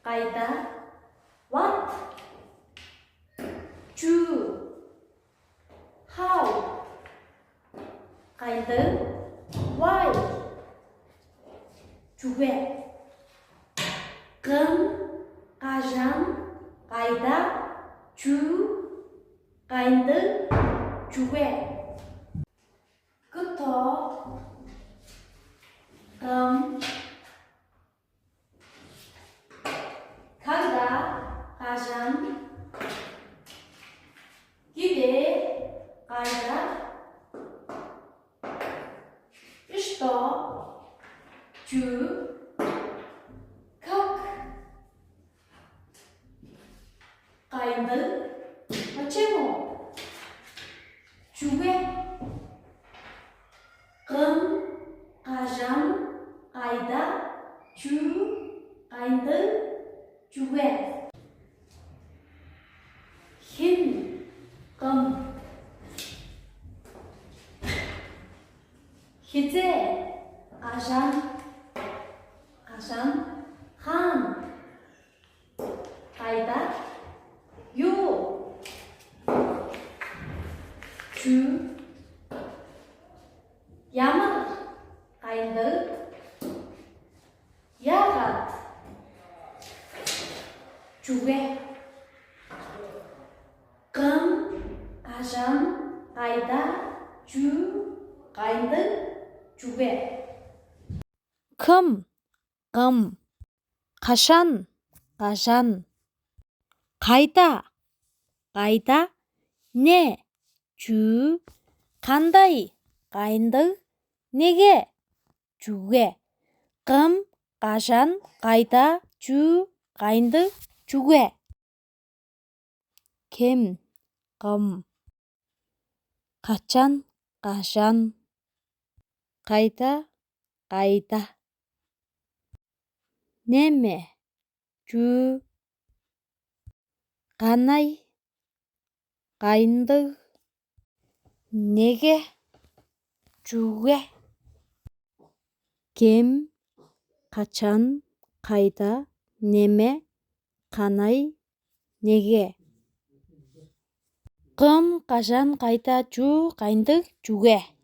қайда, what, to, how, қайды, why, juga, кім, қашан, қайда, to, қайды, juga, кто, кім, когда, қашан, где, қайда, что, чу, как, қайды, почему, juga, кім, қашан, қайда, чу, қайды, juga, кім, кім, хизе, қашан, хан, қайда, ю, чу, ямыр, қайды, яғат, juga, кім, қашан, қайда, чу, қайды, juga, кім, қашан, қайда, не, чү, қандай, қайынды, неге, juga, кім, қашан, қайда, чү, қайынды, juga, кім, қашан, қайда, неме, чү, қандай, қайынды, неге, juga, кім, қашан, қайда, неме, қандай, неге, кім, қашан, қайда, чү, қайынды, juga.